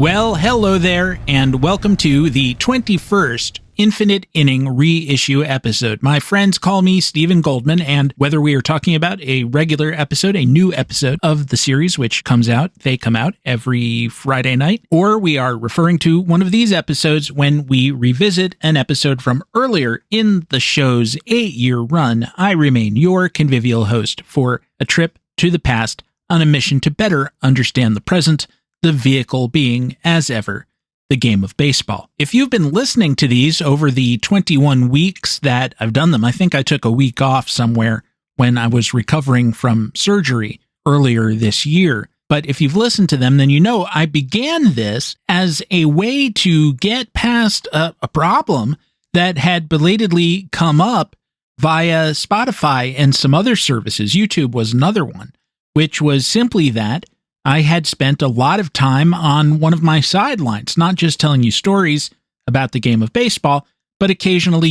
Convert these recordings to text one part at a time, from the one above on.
Well, hello there, and welcome to the 21st Infinite Inning Reissue episode. My friends call me Stephen Goldman, and whether we are talking about a regular episode, a new episode of the series, which they come out every Friday night, or we are referring to one of these episodes when we revisit an episode from earlier in the show's 8-year run, I remain your convivial host for a trip to the past on a mission to better understand the present, the vehicle being, as ever, the game of baseball. If you've been listening to these over the 21 weeks that I've done them, I think I took a week off somewhere when I was recovering from surgery earlier this year. But if you've listened to them, then you know I began this as a way to get past a problem that had belatedly come up via Spotify and some other services. YouTube was another one, which was simply that I had spent a lot of time on one of my sidelines, not just telling you stories about the game of baseball, but occasionally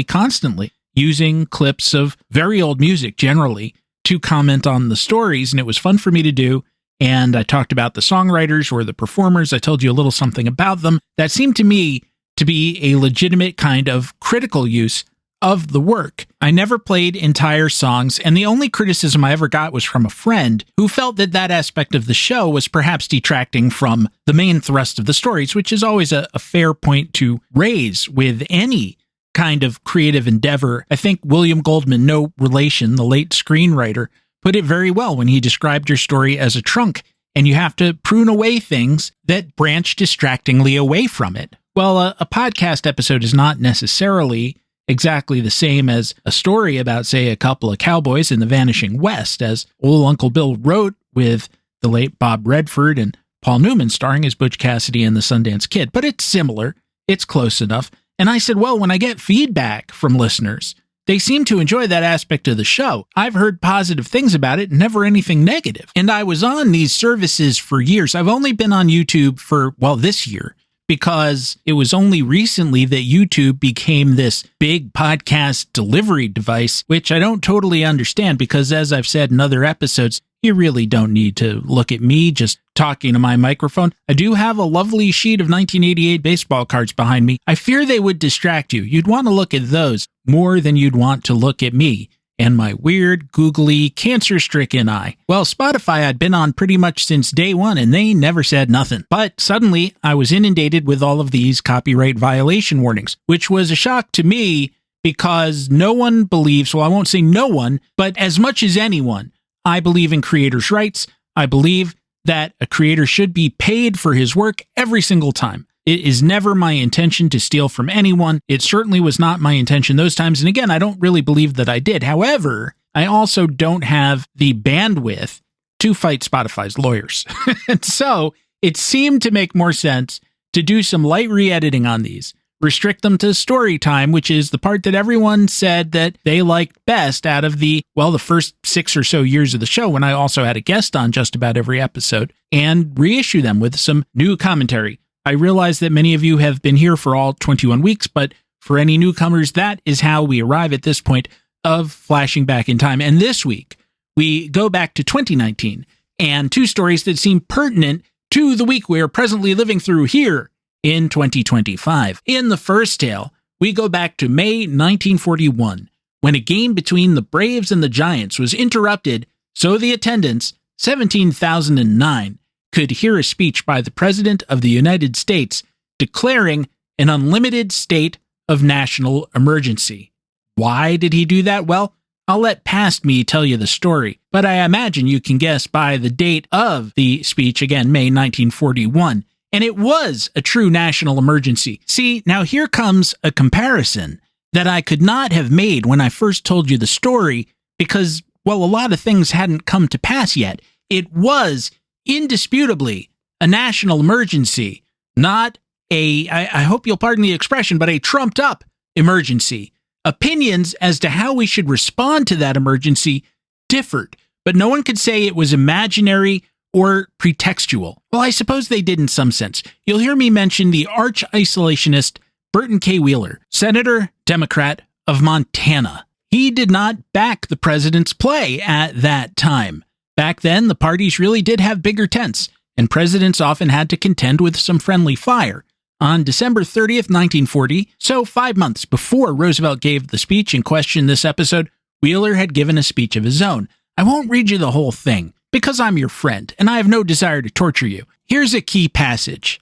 constantly using clips of very old music generally to comment on the stories. And it was fun for me to do. And I talked about the songwriters or the performers. I told you a little something about them. That seemed to me to be a legitimate kind of critical use of the work. I never played entire songs, and the only criticism I ever got was from a friend who felt that that aspect of the show was perhaps detracting from the main thrust of the stories, which is always a fair point to raise with any kind of creative endeavor. I think William Goldman, no relation, the late screenwriter, put it very well when he described your story as a trunk, and you have to prune away things that branch distractingly away from it. Well, a podcast episode is not necessarily exactly the same as a story about, say, a couple of cowboys in the vanishing West, as old Uncle Bill wrote with the late Bob Redford and Paul Newman starring as Butch Cassidy and the Sundance Kid. But it's similar. It's close enough. And I said, well, when I get feedback from listeners, they seem to enjoy that aspect of the show. I've heard positive things about it, never anything negative. And I was on these services for years. I've only been on YouTube for, this year, because it was only recently that YouTube became this big podcast delivery device, which I don't totally understand because, as I've said in other episodes, you really don't need to look at me just talking to my microphone. I do have a lovely sheet of 1988 baseball cards behind me. I fear they would distract you. You'd want to look at those more than you'd want to look at me and my weird, googly, cancer-stricken eye. Well, Spotify I'd been on pretty much since day one, and they never said nothing. But suddenly, I was inundated with all of these copyright violation warnings, which was a shock to me because no one believes, I won't say no one, but as much as anyone, I believe in creators' rights. I believe that a creator should be paid for his work every single time. It is never my intention to steal from anyone. It certainly was not my intention those times. And again, I don't really believe that I did. However, I also don't have the bandwidth to fight Spotify's lawyers. And so it seemed to make more sense to do some light re-editing on these, restrict them to story time, which is the part that everyone said that they liked best out of the first 6 or so years of the show, when I also had a guest on just about every episode, and reissue them with some new commentary. I realize that many of you have been here for all 21 weeks, but for any newcomers, that is how we arrive at this point of flashing back in time. And this week, we go back to 2019 and two stories that seem pertinent to the week we are presently living through here in 2025. In the first tale, we go back to May 1941, when a game between the Braves and the Giants was interrupted so the attendance, 17,009, could hear a speech by the President of the United States declaring an unlimited state of national emergency. Why did he do that? Well, I'll let past me tell you the story, but I imagine you can guess by the date of the speech, again, May 1941. And it was a true national emergency. See, now here comes a comparison that I could not have made when I first told you the story because, a lot of things hadn't come to pass yet. It was indisputably a national emergency, not I hope you'll pardon the expression, but a trumped up emergency. Opinions as to how we should respond to that emergency differed, but no one could say it was imaginary or pretextual. Well, I suppose they did in some sense. You'll hear me mention the arch-isolationist Burton K. Wheeler, Senator, Democrat of Montana. He did not back the president's play at that time. Back then, the parties really did have bigger tents, and presidents often had to contend with some friendly fire. On December 30th, 1940, so 5 months before Roosevelt gave the speech in question this episode, Wheeler had given a speech of his own. I won't read you the whole thing, because I'm your friend, and I have no desire to torture you. Here's a key passage.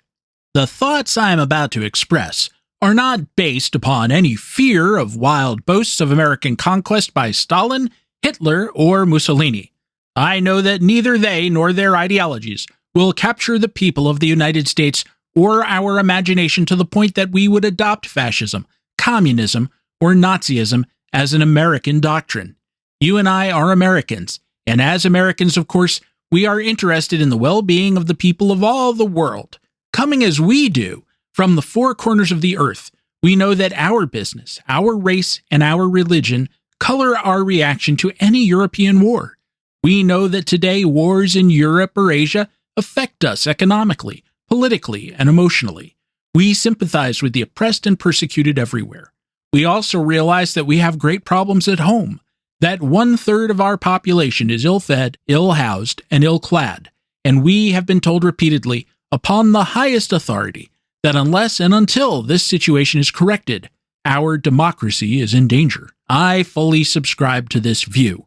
The thoughts I am about to express are not based upon any fear of wild boasts of American conquest by Stalin, Hitler, or Mussolini. I know that neither they nor their ideologies will capture the people of the United States or our imagination to the point that we would adopt fascism, communism, or Nazism as an American doctrine. You and I are Americans, and as Americans, of course, we are interested in the well-being of the people of all the world. Coming as we do from the four corners of the earth, we know that our business, our race, and our religion color our reaction to any European war. We know that today wars in Europe or Asia affect us economically, politically, and emotionally. We sympathize with the oppressed and persecuted everywhere. We also realize that we have great problems at home, that 1/3 of our population is ill-fed, ill-housed, and ill-clad, and we have been told repeatedly, upon the highest authority, that unless and until this situation is corrected, our democracy is in danger. I fully subscribe to this view.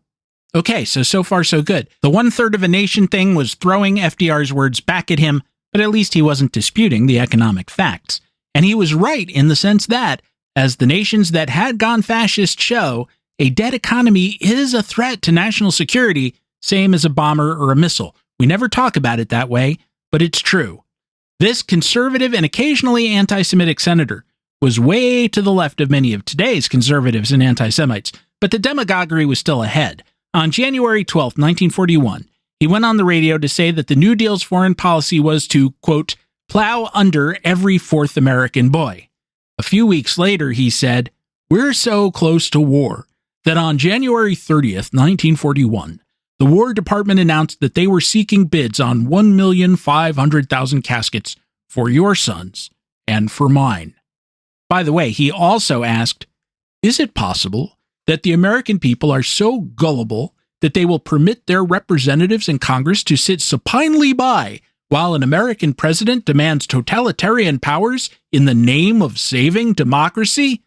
Okay, so far so good. The 1/3 of a nation thing was throwing FDR's words back at him, but at least he wasn't disputing the economic facts. And he was right in the sense that, as the nations that had gone fascist show, a dead economy is a threat to national security, same as a bomber or a missile. We never talk about it that way, but it's true. This conservative and occasionally anti-Semitic senator was way to the left of many of today's conservatives and anti-Semites, but the demagoguery was still ahead. On January 12, 1941, he went on the radio to say that the New Deal's foreign policy was to, quote, plow under every fourth American boy. A few weeks later, he said, we're so close to war that on January 30th, 1941, the War Department announced that they were seeking bids on 1,500,000 caskets for your sons and for mine. By the way, he also asked, is it possible that the American people are so gullible that they will permit their representatives in Congress to sit supinely by while an American president demands totalitarian powers in the name of saving democracy?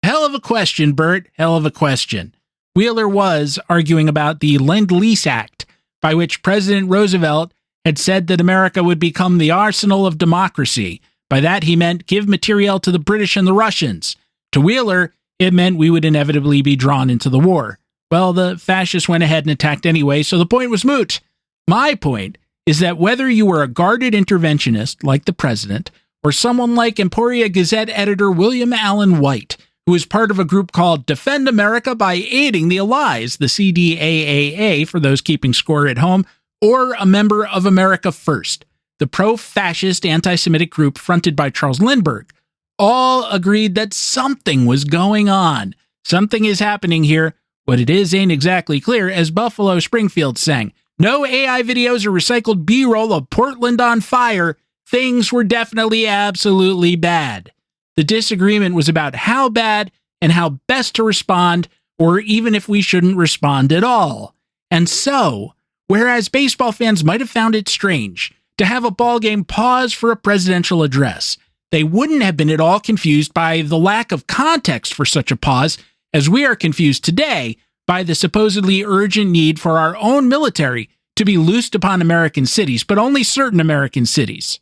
Hell of a question, Bert, hell of a question. Wheeler was arguing about the Lend-Lease Act, by which President Roosevelt had said that America would become the arsenal of democracy. By that he meant give materiel to the British and the Russians. To Wheeler, it meant we would inevitably be drawn into the war. Well, the fascists went ahead and attacked anyway, so the point was moot. My point is that whether you were a guarded interventionist like the president, or someone like Emporia Gazette editor William Allen White, who was part of a group called Defend America by Aiding the Allies, the CDAAA for those keeping score at home, or a member of America First, the pro-fascist anti-Semitic group fronted by Charles Lindbergh, all agreed that something was going on. Something is happening here. What it is ain't exactly clear, as Buffalo Springfield sang. No AI videos or recycled B-roll of Portland on fire. Things were definitely absolutely bad. The disagreement was about how bad and how best to respond, or even if we shouldn't respond at all. And so, whereas baseball fans might have found it strange to have a ballgame pause for a presidential address, they wouldn't have been at all confused by the lack of context for such a pause, as we are confused today by the supposedly urgent need for our own military to be loosed upon American cities, but only certain American cities.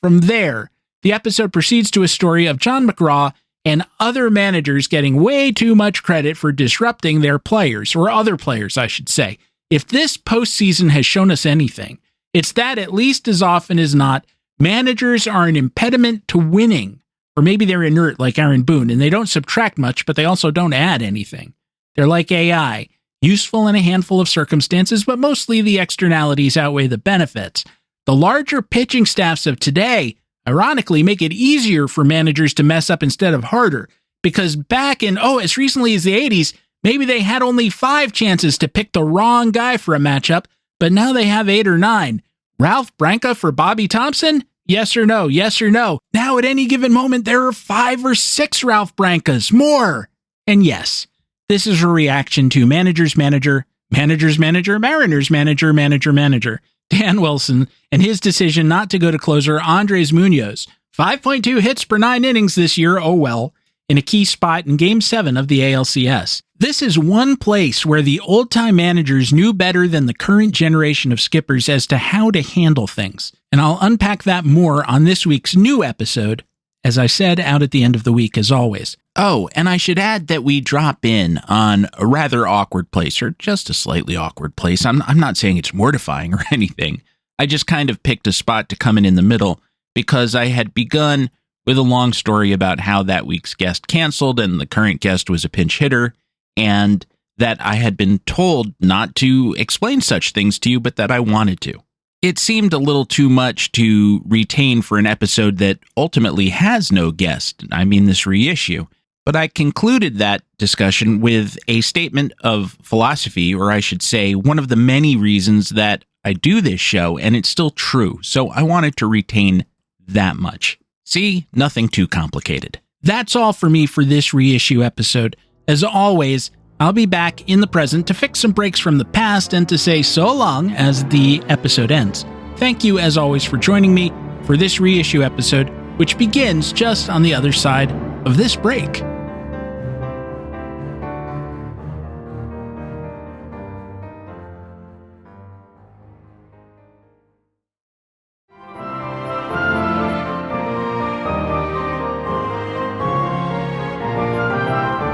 From there, the episode proceeds to a story of John McGraw and other managers getting way too much credit for disrupting their players, or other players, I should say. If this postseason has shown us anything, it's that at least as often as not, managers are an impediment to winning. Or maybe they're inert like Aaron Boone, and they don't subtract much, but they also don't add anything. They're like AI, useful in a handful of circumstances, but mostly the externalities outweigh the benefits. The larger pitching staffs of today, ironically, make it easier for managers to mess up instead of harder, because back in, as recently as the 80s, maybe they had only 5 chances to pick the wrong guy for a matchup, but now they have 8 or 9. Ralph Branca for Bobby Thompson? Yes or no? Yes or no? Now at any given moment, there are 5 or 6 Ralph Brancas, more. And yes, this is a reaction to manager's manager, manager's manager, Mariners manager, manager, manager. Dan Wilson, and his decision not to go to closer Andres Munoz. 5.2 hits per 9 innings this year, oh well, in a key spot in Game 7 of the ALCS. This is one place where the old-time managers knew better than the current generation of skippers as to how to handle things. And I'll unpack that more on this week's new episode, as I said, out at the end of the week, as always. Oh, and I should add that we drop in on a rather awkward place, or just a slightly awkward place. I'm not saying it's mortifying or anything. I just kind of picked a spot to come in the middle because I had begun with a long story about how that week's guest canceled and the current guest was a pinch hitter, and that I had been told not to explain such things to you, but that I wanted to. It seemed a little too much to retain for an episode that ultimately has no guest. I mean, this reissue. But I concluded that discussion with a statement of philosophy, or I should say, one of the many reasons that I do this show, and it's still true. So I wanted to retain that much. See, nothing too complicated. That's all for me for this reissue episode. As always, I'll be back in the present to fix some breaks from the past and to say so long as the episode ends. Thank you, as always, for joining me for this reissue episode, which begins just on the other side of this break.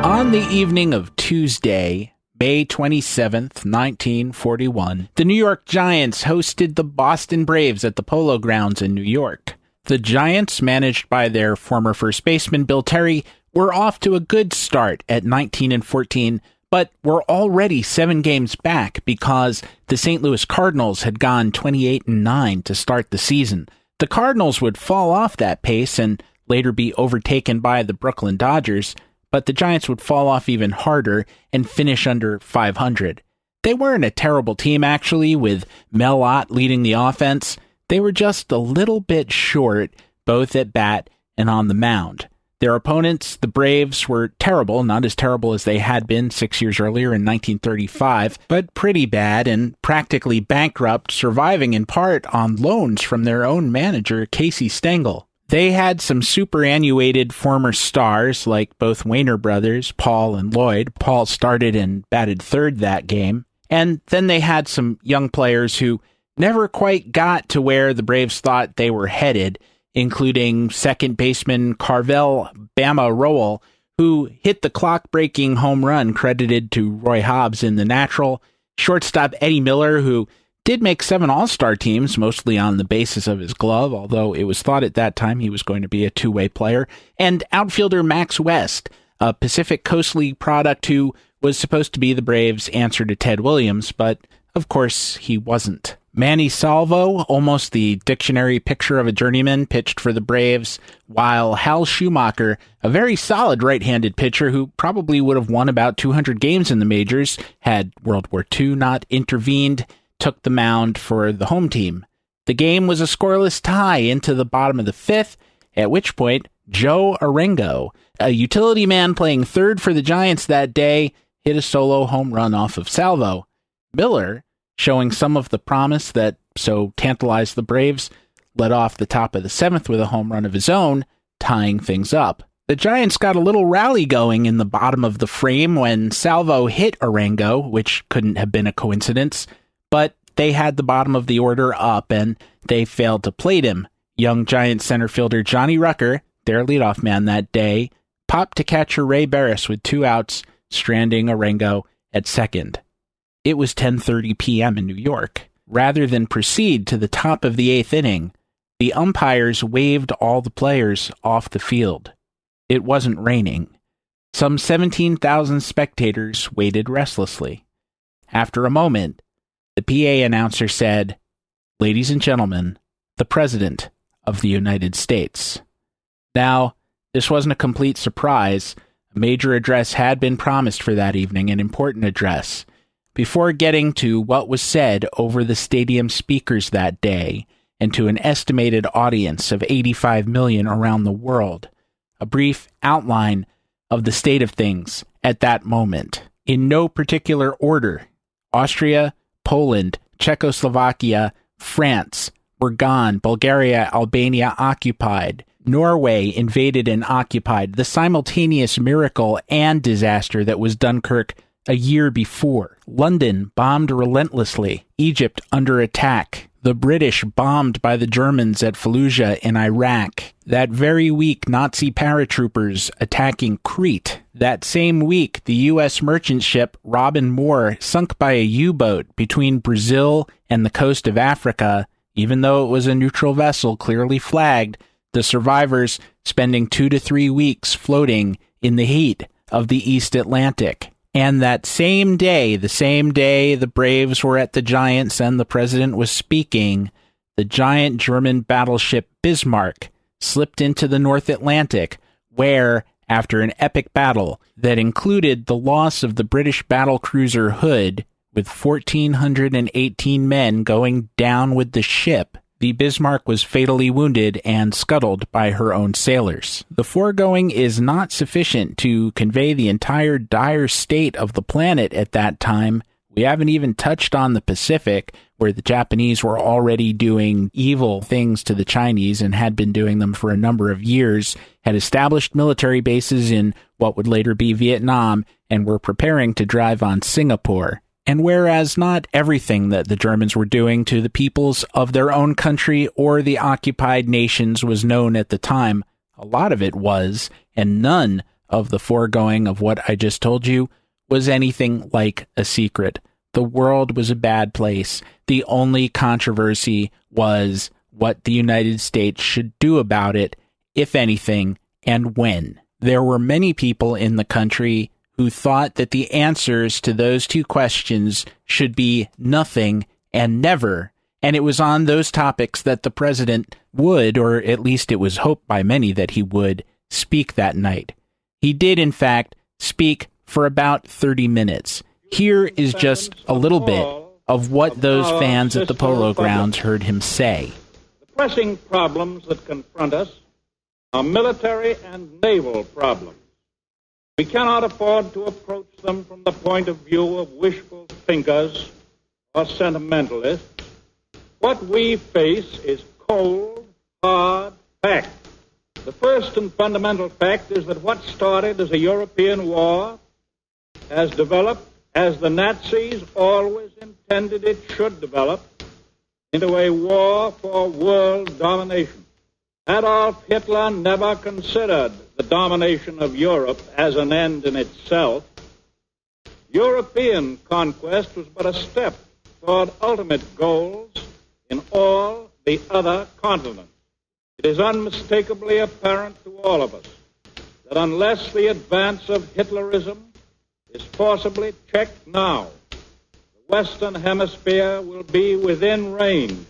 On the evening of Tuesday, May 27th, 1941, the New York Giants hosted the Boston Braves at the Polo Grounds in New York. The Giants, managed by their former first baseman Bill Terry, were off to a good start at 19-14, but were already 7 games back because the St. Louis Cardinals had gone 28-9 to start the season. The Cardinals would fall off that pace and later be overtaken by the Brooklyn Dodgers, but the Giants would fall off even harder and finish under 500. They weren't a terrible team, actually, with Mel Ott leading the offense. They were just a little bit short, both at bat and on the mound. Their opponents, the Braves, were terrible, not as terrible as they had been 6 years earlier in 1935, but pretty bad and practically bankrupt, surviving in part on loans from their own manager, Casey Stengel. They had some superannuated former stars like both Wainer brothers, Paul and Lloyd. Paul started and batted third that game. And then they had some young players who never quite got to where the Braves thought they were headed, including second baseman Carvel Bama Rowell, who hit the clock-breaking home run credited to Roy Hobbs in the natural, shortstop Eddie Miller, who did make 7 All-Star teams, mostly on the basis of his glove, although it was thought at that time he was going to be a two-way player, and outfielder Max West, a Pacific Coast League product who was supposed to be the Braves' answer to Ted Williams, but of course he wasn't. Manny Salvo, almost the dictionary picture of a journeyman, pitched for the Braves, while Hal Schumacher, a very solid right-handed pitcher who probably would have won about 200 games in the majors had World War II not intervened, took the mound for the home team. The game was a scoreless tie into the bottom of the 5th, at which point Joe Arengo, a utility man playing third for the Giants that day, hit a solo home run off of Salvo. Miller, showing some of the promise that so tantalized the Braves, led off the top of the 7th with a home run of his own, tying things up. The Giants got a little rally going in the bottom of the frame when Salvo hit Arengo, which couldn't have been a coincidence, but they had the bottom of the order up and they failed to plate him. Young Giant center fielder Johnny Rucker, their leadoff man that day, popped to catcher Ray Barris with 2 outs, stranding Arengo at second. It was 10:30 p.m. in New York. Rather than proceed to the top of the 8th inning, the umpires waved all the players off the field. It wasn't raining. Some 17,000 spectators waited restlessly. After a moment, the PA announcer said, "Ladies and gentlemen, the President of the United States." Now, this wasn't a complete surprise. A major address had been promised for that evening, an important address. Before getting to what was said over the stadium speakers that day, and to an estimated audience of 85 million around the world, a brief outline of the state of things at that moment. In no particular order, Austria, Poland, Czechoslovakia, France were gone. Bulgaria, Albania occupied. Norway invaded and occupied. The simultaneous miracle and disaster that was Dunkirk a year before. London bombed relentlessly. Egypt under attack. The British bombed by the Germans at Fallujah in Iraq. That very week, Nazi paratroopers attacking Crete. That same week, the U.S. merchant ship Robin Moore sunk by a U-boat between Brazil and the coast of Africa. Even though it was a neutral vessel clearly flagged, the survivors spending 2 to 3 weeks floating in the heat of the East Atlantic. And that same day, the Braves were at the Giants and the president was speaking, the giant German battleship Bismarck slipped into the North Atlantic, where, after an epic battle that included the loss of the British battlecruiser Hood, with 1,418 men going down with the ship, the Bismarck was fatally wounded and scuttled by her own sailors. The foregoing is not sufficient to convey the entire dire state of the planet at that time. We haven't even touched on the Pacific, where the Japanese were already doing evil things to the Chinese and had been doing them for a number of years, had established military bases in what would later be Vietnam, and were preparing to drive on Singapore. And whereas not everything that the Germans were doing to the peoples of their own country or the occupied nations was known at the time, a lot of it was, and none of the foregoing of what I just told you was anything like a secret. The world was a bad place. The only controversy was what the United States should do about it, if anything, and when. There were many people in the country who thought that the answers to those two questions should be nothing and never, and it was on those topics that the president would, or at least it was hoped by many that he would, speak that night. He did, in fact, speak for about 30 minutes. Here is just a little bit of what those fans at the Polo Grounds heard him say. The pressing problems that confront us are military and naval problems. We cannot afford to approach them from the point of view of wishful thinkers or sentimentalists. What we face is cold, hard fact. The first and fundamental fact is that what started as a European war has developed, as the Nazis always intended it should develop, into a war for world domination. Adolf Hitler never considered the domination of Europe as an end in itself. European conquest was but a step toward ultimate goals in all the other continents. It is unmistakably apparent to all of us that unless the advance of Hitlerism is forcibly checked now, the Western Hemisphere will be within range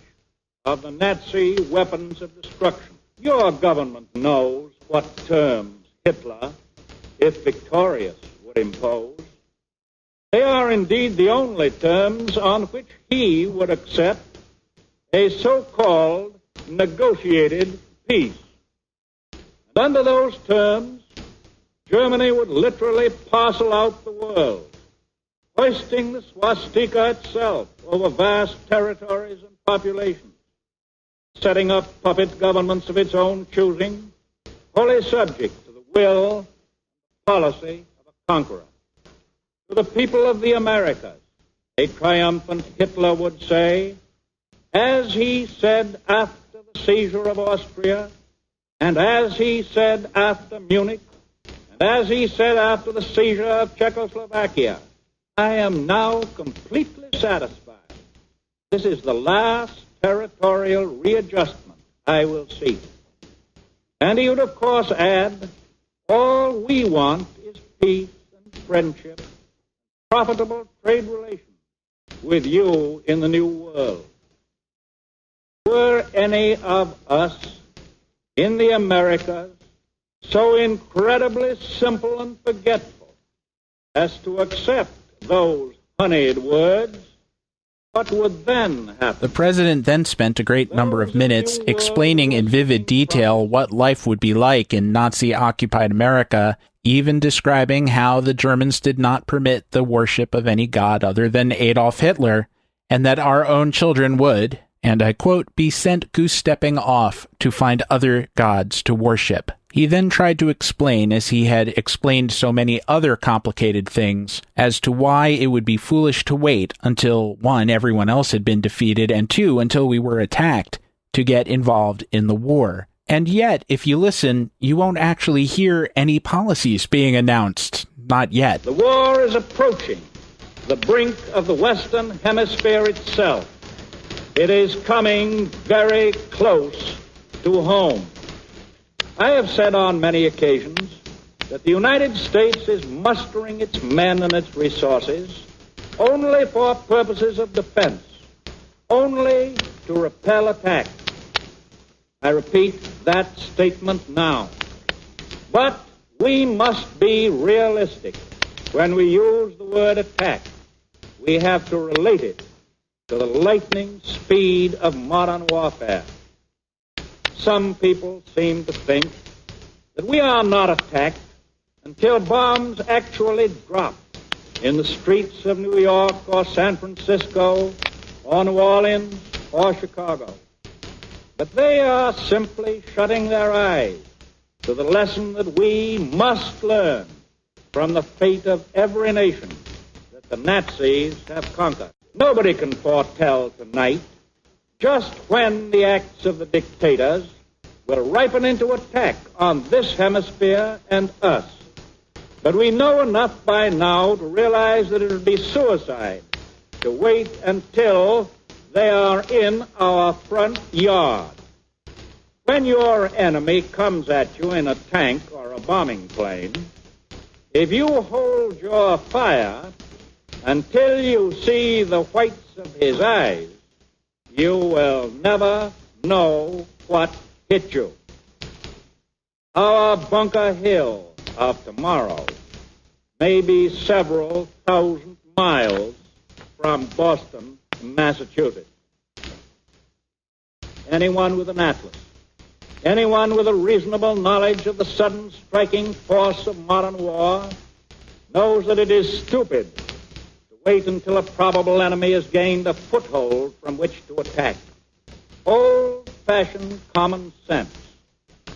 of the Nazi weapons of destruction. Your government knows what terms Hitler, if victorious, would impose. They are indeed the only terms on which he would accept a so-called negotiated peace. And under those terms, Germany would literally parcel out the world, hoisting the swastika itself over vast territories and populations, setting up puppet governments of its own choosing, wholly subject to the will and policy of a conqueror. To the people of the Americas, a triumphant Hitler would say, as he said after the seizure of Austria, and as he said after Munich, and as he said after the seizure of Czechoslovakia, I am now completely satisfied. This is the last territorial readjustment I will see. And he would, of course, add, all we want is peace and friendship, profitable trade relations with you in the new world. Were any of us in the Americas so incredibly simple and forgetful as to accept those honeyed words, what would then happen? The president then spent a great number of minutes explaining in vivid detail what life would be like in Nazi-occupied America, even describing how the Germans did not permit the worship of any god other than Adolf Hitler, and that our own children would, and I quote, be sent goose-stepping off to find other gods to worship. He then tried to explain, as he had explained so many other complicated things, as to why it would be foolish to wait until, 1, everyone else had been defeated, and 2, until we were attacked, to get involved in the war. And yet, if you listen, you won't actually hear any policies being announced. Not yet. The war is approaching the brink of the Western Hemisphere itself. It is coming very close to home. I have said on many occasions that the United States is mustering its men and its resources only for purposes of defense, only to repel attack. I repeat that statement now. But we must be realistic. When we use the word attack, we have to relate it to the lightning speed of modern warfare. Some people seem to think that we are not attacked until bombs actually drop in the streets of New York or San Francisco or New Orleans or Chicago. But they are simply shutting their eyes to the lesson that we must learn from the fate of every nation that the Nazis have conquered. Nobody can foretell tonight just when the acts of the dictators will ripen into attack on this hemisphere and us. But we know enough by now to realize that it would be suicide to wait until they are in our front yard. When your enemy comes at you in a tank or a bombing plane, if you hold your fire until you see the whites of his eyes, you will never know what hit you. Our Bunker Hill of tomorrow may be several thousand miles from Boston, Massachusetts. Anyone with an atlas, anyone with a reasonable knowledge of the sudden striking force of modern war knows that it is stupid to wait until a probable enemy has gained a foothold from which to attack. Old-fashioned common sense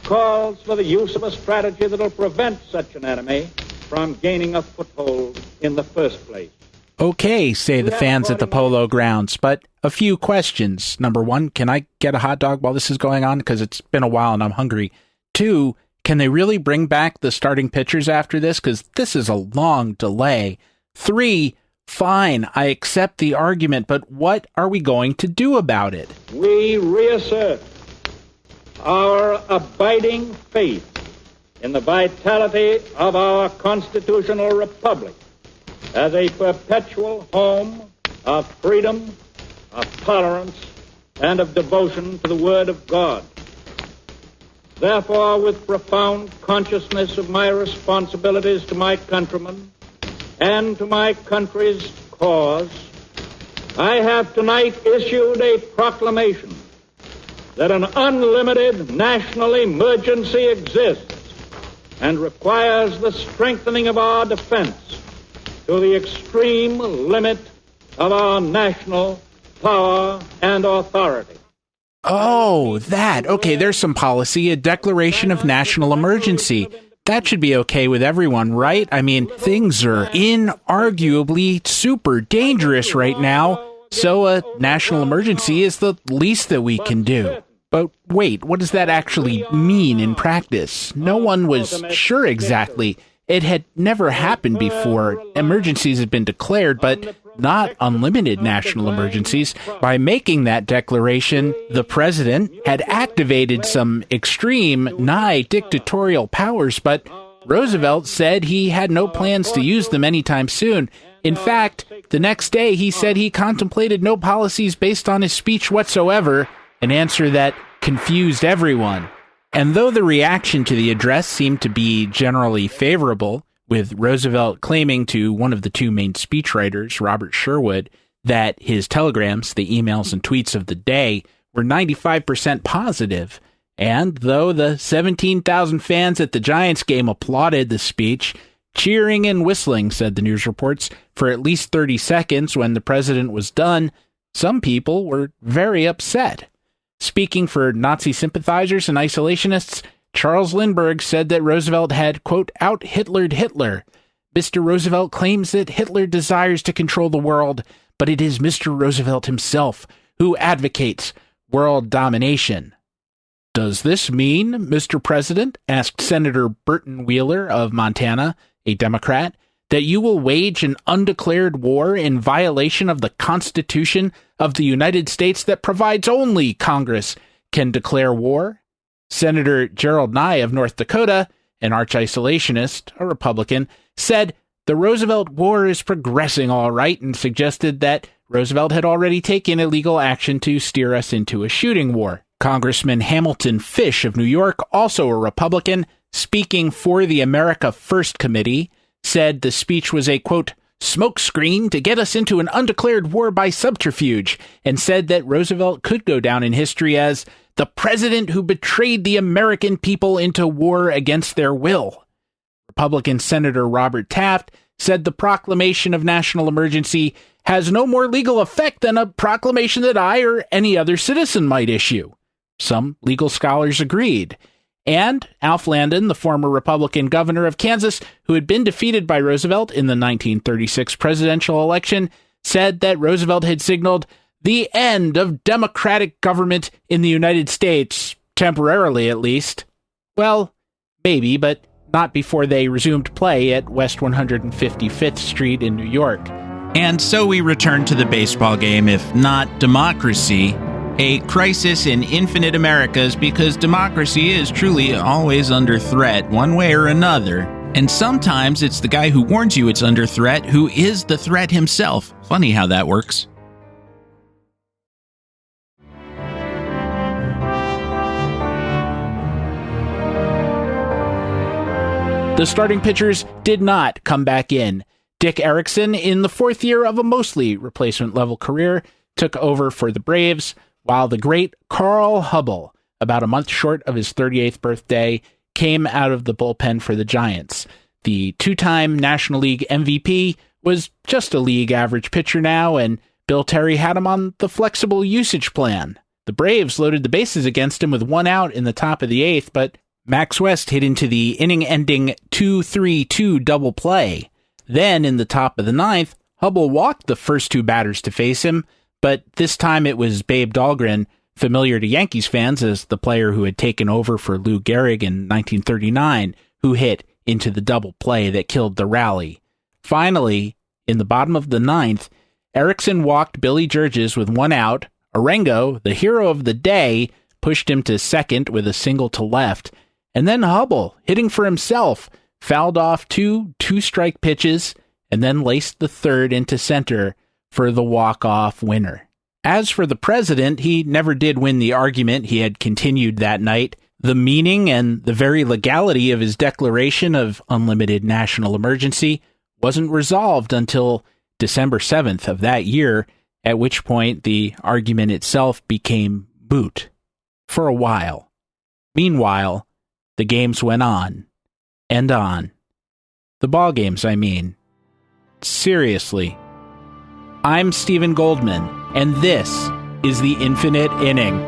calls for the use of a strategy that will prevent such an enemy from gaining a foothold in the first place. Okay, say the fans at the Polo Grounds, but a few questions. Number 1, can I get a hot dog while this is going on? Because it's been a while and I'm hungry. 2, can they really bring back the starting pitchers after this? Because this is a long delay. 3, fine, I accept the argument, but what are we going to do about it? We reassert our abiding faith in the vitality of our constitutional republic as a perpetual home of freedom, of tolerance, and of devotion to the Word of God. Therefore, with profound consciousness of my responsibilities to my countrymen and to my country's cause, I have tonight issued a proclamation that an unlimited national emergency exists and requires the strengthening of our defense to the extreme limit of our national power and authority. Oh, that. Okay, there's some policy, a declaration of national emergency. That should be okay with everyone, right? I mean, things are inarguably super dangerous right now, so a national emergency is the least that we can do. But wait, what does that actually mean in practice? No one was sure exactly. It had never happened before. Emergencies had been declared, but not unlimited national emergencies. By making that declaration, the president had activated some extreme, nigh dictatorial powers, but Roosevelt said he had no plans to use them anytime soon. In fact, the next day he said he contemplated no policies based on his speech whatsoever, an answer that confused everyone. And though the reaction to the address seemed to be generally favorable, with Roosevelt claiming to one of the two main speechwriters, Robert Sherwood, that his telegrams, the emails and tweets of the day, were 95% positive, and though the 17,000 fans at the Giants game applauded the speech, cheering and whistling, said the news reports, for at least 30 seconds when the president was done, Some people were very upset. Speaking for Nazi sympathizers and isolationists, Charles Lindbergh said that Roosevelt had, quote, out-Hitlered Hitler. Mr. Roosevelt claims that Hitler desires to control the world, but it is Mr. Roosevelt himself who advocates world domination. Does this mean, Mr. President, asked Senator Burton Wheeler of Montana, a Democrat, that you will wage an undeclared war in violation of the Constitution of the United States that provides only Congress can declare war? Senator Gerald Nye of North Dakota, an arch-isolationist, a Republican, said the Roosevelt War is progressing all right and suggested that Roosevelt had already taken illegal action to steer us into a shooting war. Congressman Hamilton Fish of New York, also a Republican, speaking for the America First Committee, said the speech was a, quote, smokescreen to get us into an undeclared war by subterfuge, and said that Roosevelt could go down in history as the president who betrayed the American people into war against their will. Republican Senator Robert Taft said the proclamation of national emergency has no more legal effect than a proclamation that I or any other citizen might issue. Some legal scholars agreed. And Alf Landon, the former Republican governor of Kansas, who had been defeated by Roosevelt in the 1936 presidential election, said that Roosevelt had signaled the end of democratic government in the United States, temporarily at least. Well, maybe, but not before they resumed play at West 155th Street in New York. And so we return to the baseball game, if not democracy. A crisis in infinite Americas, because democracy is truly always under threat, one way or another. And sometimes it's the guy who warns you it's under threat who is the threat himself. Funny how that works. The starting pitchers did not come back in. Dick Erickson, in the fourth year of a mostly replacement-level career, took over for the Braves, while the great Carl Hubble, about a month short of his 38th birthday, came out of the bullpen for the Giants. The two-time National League MVP was just a league average pitcher now, and Bill Terry had him on the flexible usage plan. The Braves loaded the bases against him with one out in the top of the eighth, but Max West hit into the inning-ending 2-3-2 double play. Then, in the top of the ninth, Hubble walked the first two batters to face him, but this time it was Babe Dahlgren, familiar to Yankees fans as the player who had taken over for Lou Gehrig in 1939, who hit into the double play that killed the rally. Finally, in the bottom of the ninth, Erickson walked Billy Georges with one out. Arengo, the hero of the day, pushed him to second with a single to left, and then Hubble, hitting for himself, fouled off two two-strike pitches and then laced the third into center for the walk-off winner. As for the president, he never did win the argument he had continued that night. The meaning and the very legality of his declaration of unlimited national emergency wasn't resolved until December 7th of that year, at which point the argument itself became moot. For a while. Meanwhile, the games went on. And on. The ball games, I mean. Seriously. I'm Stephen Goldman, and this is The Infinite Inning.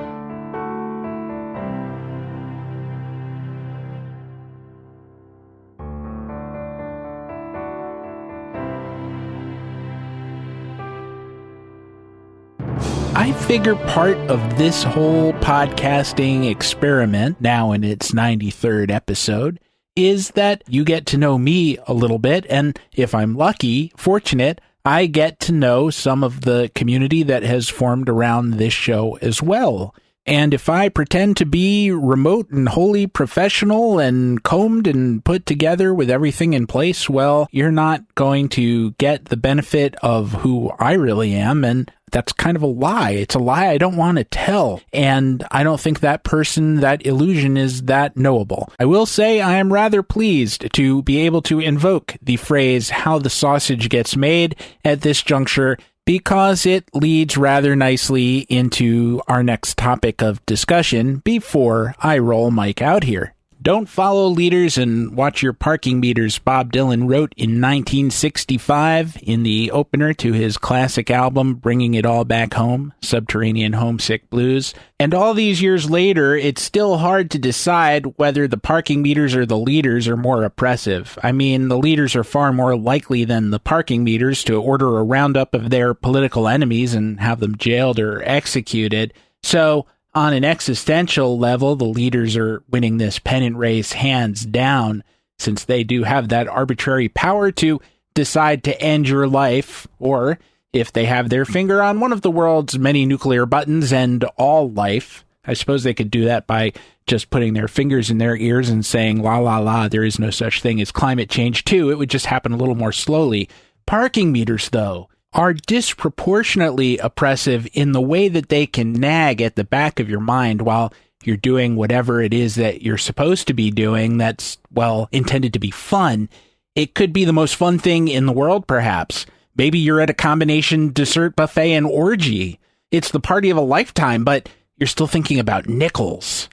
I figure part of this whole podcasting experiment, now in its 93rd episode, is that you get to know me a little bit, and if I'm lucky, fortunate, I get to know some of the community that has formed around this show as well. And if I pretend to be remote and wholly professional and combed and put together with everything in place, well, you're not going to get the benefit of who I really am, and that's kind of a lie. It's a lie I don't want to tell, and I don't think that person, that illusion is that knowable. I will say I am rather pleased to be able to invoke the phrase, how the sausage gets made, at this juncture, because it leads rather nicely into our next topic of discussion before I roll Mike out here. Don't follow leaders and watch your parking meters, Bob Dylan wrote in 1965 in the opener to his classic album, Bringing It All Back Home, Subterranean Homesick Blues. And all these years later, it's still hard to decide whether the parking meters or the leaders are more oppressive. I mean, the leaders are far more likely than the parking meters to order a roundup of their political enemies and have them jailed or executed. So, on an existential level, the leaders are winning this pennant race hands down, since they do have that arbitrary power to decide to end your life, or if they have their finger on one of the world's many nuclear buttons, end all life. I suppose they could do that by just putting their fingers in their ears and saying, la la la, there is no such thing as climate change too. It would just happen a little more slowly. Parking meters, though, are disproportionately oppressive in the way that they can nag at the back of your mind while you're doing whatever it is that you're supposed to be doing that's, well, intended to be fun. It could be the most fun thing in the world, perhaps. Maybe you're at a combination dessert buffet and orgy. It's the party of a lifetime, but you're still thinking about nickels.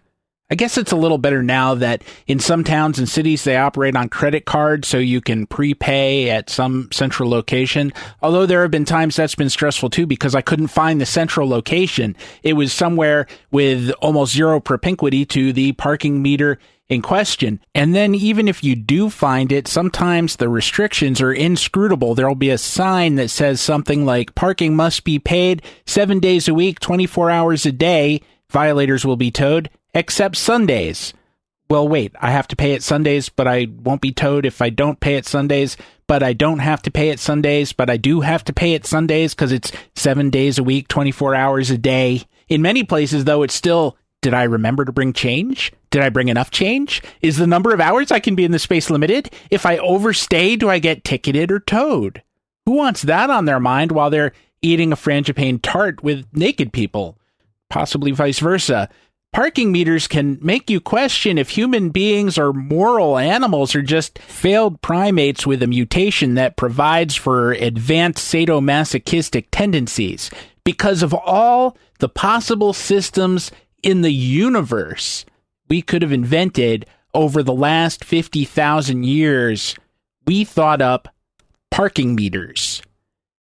I guess it's a little better now that in some towns and cities they operate on credit cards so you can prepay at some central location. Although there have been times that's been stressful too because I couldn't find the central location. It was somewhere with almost zero propinquity to the parking meter in question. And then even if you do find it, sometimes the restrictions are inscrutable. There'll be a sign that says something like parking must be paid 7 days a week, 24 hours a day. Violators will be towed. Except Sundays. Well, wait, I have to pay it Sundays, but I won't be towed if I don't pay it Sundays, but I don't have to pay it Sundays, but I do have to pay it Sundays because it's 7 days a week, 24 hours a day. In many places, though, it's still, did I remember to bring change? Did I bring enough change? Is the number of hours I can be in the space limited? If I overstay, do I get ticketed or towed? Who wants that on their mind while they're eating a frangipane tart with naked people? Possibly vice versa. Parking meters can make you question if human beings are moral animals or just failed primates with a mutation that provides for advanced sadomasochistic tendencies. Because of all the possible systems in the universe we could have invented over the last 50,000 years, we thought up parking meters.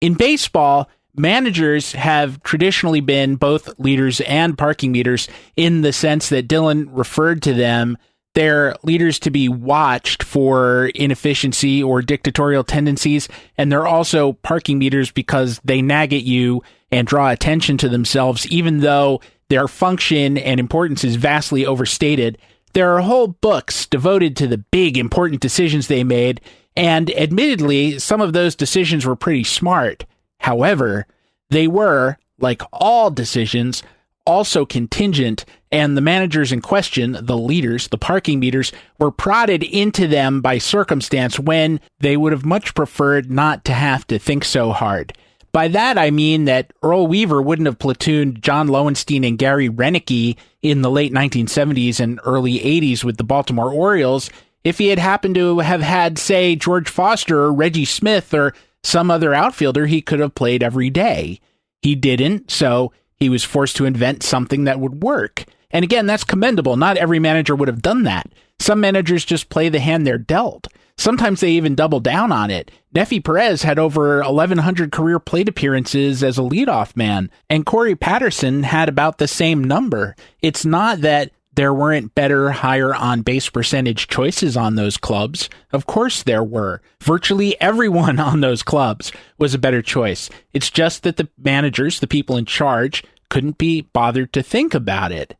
In baseball, managers have traditionally been both leaders and parking meters in the sense that Dylan referred to them. They're leaders to be watched for inefficiency or dictatorial tendencies, and they're also parking meters because they nag at you and draw attention to themselves, even though their function and importance is vastly overstated. There are whole books devoted to the big, important decisions they made, and admittedly, some of those decisions were pretty smart. However, they were, like all decisions, also contingent, and the managers in question, the leaders, the parking meters, were prodded into them by circumstance when they would have much preferred not to have to think so hard. By that, I mean that Earl Weaver wouldn't have platooned John Lowenstein and Gary Renicky in the late 1970s and early 80s with the Baltimore Orioles if he had happened to have had, say, George Foster or Reggie Smith or some other outfielder he could have played every day. He didn't, so he was forced to invent something that would work. And again, that's commendable. Not every manager would have done that. Some managers just play the hand they're dealt. Sometimes they even double down on it. Nefi Perez had over 1,100 career plate appearances as a leadoff man, and Corey Patterson had about the same number. It's not that there weren't better, higher on-base percentage choices on those clubs. Of course there were. Virtually everyone on those clubs was a better choice. It's just that the managers, the people in charge, couldn't be bothered to think about it.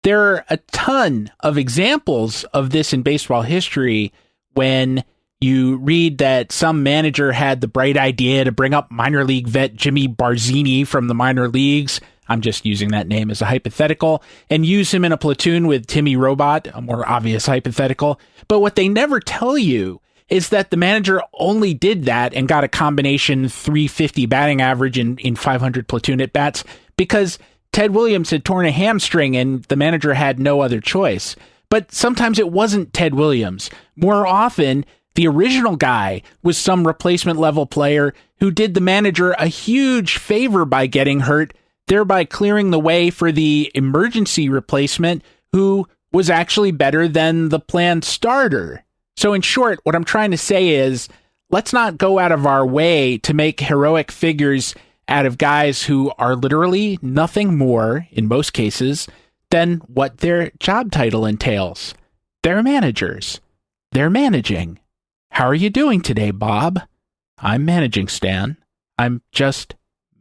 There are a ton of examples of this in baseball history when you read that some manager had the bright idea to bring up minor league vet Jimmy Barzini from the minor leagues. I'm just using that name as a hypothetical, and use him in a platoon with Timmy Robot, a more obvious hypothetical. But what they never tell you is that the manager only did that and got a combination 350 batting average in 500 platoon at-bats because Ted Williams had torn a hamstring and the manager had no other choice. But sometimes it wasn't Ted Williams. More often, the original guy was some replacement level player who did the manager a huge favor by getting hurt, thereby clearing the way for the emergency replacement who was actually better than the planned starter. So in short, what I'm trying to say is, let's not go out of our way to make heroic figures out of guys who are literally nothing more, in most cases, than what their job title entails. They're managers. They're managing. How are you doing today, Bob? I'm managing, Stan. I'm just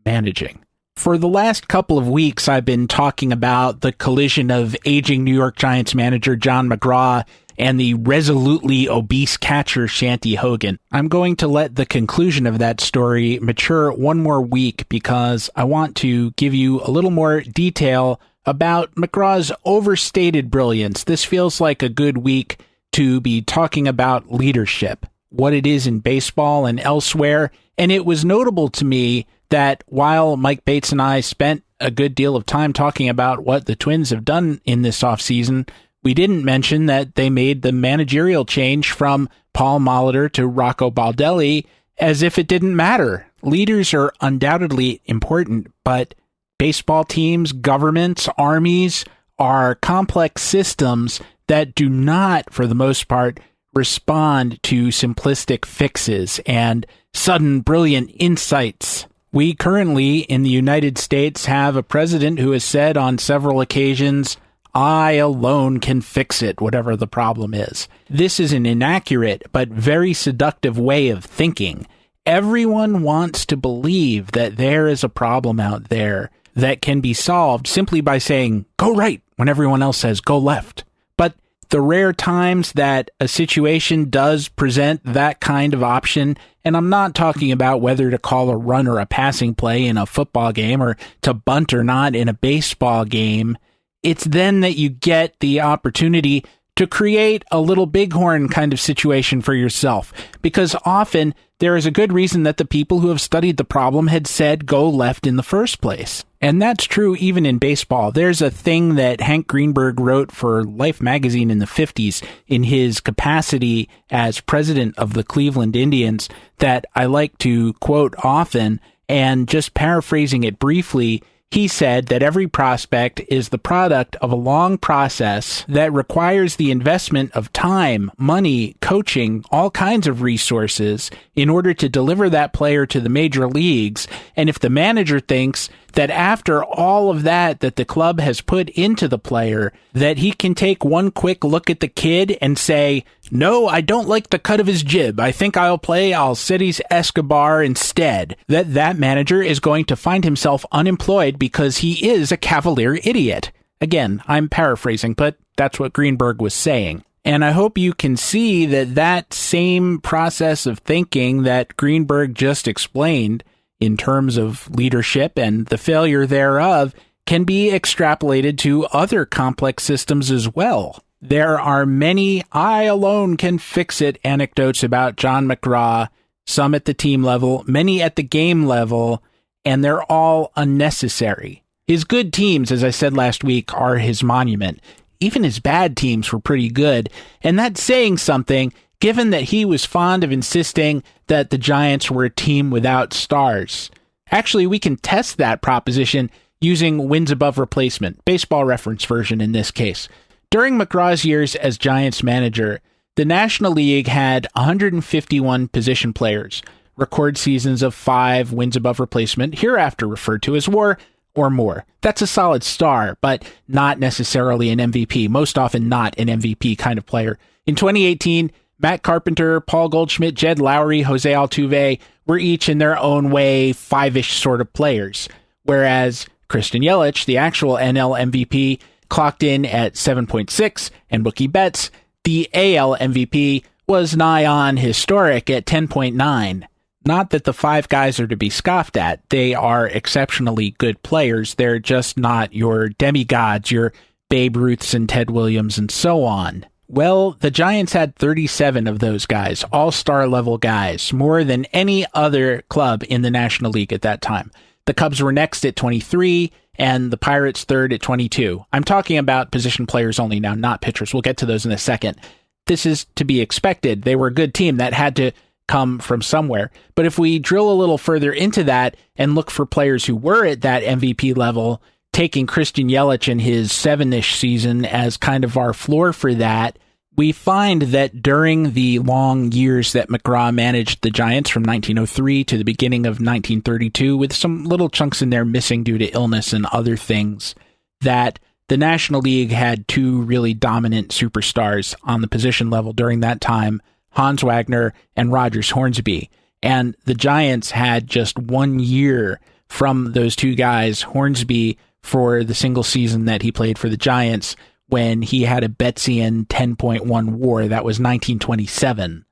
managing. For the last couple of weeks, I've been talking about the collision of aging New York Giants manager John McGraw and the resolutely obese catcher Shanty Hogan. I'm going to let the conclusion of that story mature one more week because I want to give you a little more detail about McGraw's overstated brilliance. This feels like a good week to be talking about leadership, what it is in baseball and elsewhere. And it was notable to me that while Mike Bates and I spent a good deal of time talking about what the Twins have done in this offseason, we didn't mention that they made the managerial change from Paul Molitor to Rocco Baldelli as if it didn't matter. Leaders are undoubtedly important, but baseball teams, governments, armies are complex systems that do not, for the most part, respond to simplistic fixes and sudden brilliant insights. We currently, in the United States, have a president who has said on several occasions, I alone can fix it, whatever the problem is. This is an inaccurate but very seductive way of thinking. Everyone wants to believe that there is a problem out there that can be solved simply by saying, go right, when everyone else says, go left. But the rare times that a situation does present that kind of option, and I'm not talking about whether to call a run or a passing play in a football game or to bunt or not in a baseball game, it's then that you get the opportunity to create a little bighorn kind of situation for yourself, because often there is a good reason that the people who have studied the problem had said go left in the first place. And that's true even in baseball. There's a thing that Hank Greenberg wrote for Life magazine in the 50s in his capacity as president of the Cleveland Indians that I like to quote often, and just paraphrasing it briefly, he said that every prospect is the product of a long process that requires the investment of time, money, coaching, all kinds of resources in order to deliver that player to the major leagues. And if the manager thinks that after all of that the club has put into the player, that he can take one quick look at the kid and say, no, I don't like the cut of his jib. I think I'll play Alcides Escobar instead. That manager is going to find himself unemployed because he is a cavalier idiot. Again, I'm paraphrasing, but that's what Greenberg was saying. And I hope you can see that same process of thinking that Greenberg just explained in terms of leadership and the failure thereof can be extrapolated to other complex systems as well. There are many I alone can fix it anecdotes about John McGraw, some at the team level, many at the game level, and they're all unnecessary. His good teams, as I said last week, are his monument. Even his bad teams were pretty good, and that's saying something given that he was fond of insisting that the Giants were a team without stars. Actually, we can test that proposition using wins above replacement, baseball reference version in this case. During McGraw's years as Giants manager, the National League had 151 position players, record seasons of 5 wins above replacement, hereafter referred to as WAR or more. That's a solid star, but not necessarily an MVP, most often not an MVP kind of player. In 2018, Matt Carpenter, Paul Goldschmidt, Jed Lowry, Jose Altuve were each in their own way 5-ish sort of players, whereas Christian Yelich, the actual NL MVP, clocked in at 7.6, and Mookie Betts, the AL MVP, was nigh on historic at 10.9. Not that the 5 guys are to be scoffed at. They are exceptionally good players. They're just not your demigods, your Babe Ruths and Ted Williams and so on. Well, the Giants had 37 of those guys, all-star level guys, more than any other club in the National League at that time. The Cubs were next at 23, and the Pirates third at 22. I'm talking about position players only now, not pitchers. We'll get to those in a second. This is to be expected. They were a good team. That had to come from somewhere. But if we drill a little further into that and look for players who were at that MVP level, taking Christian Yelich in his 7-ish season as kind of our floor for that, we find that during the long years that McGraw managed the Giants from 1903 to the beginning of 1932, with some little chunks in there missing due to illness and other things, that the National League had two really dominant superstars on the position level during that time, Hans Wagner and Rogers Hornsby. And the Giants had just 1 year from those two guys, Hornsby for the single season that he played for the Giants, when he had a Betzian 10.1 WAR. That was 1927.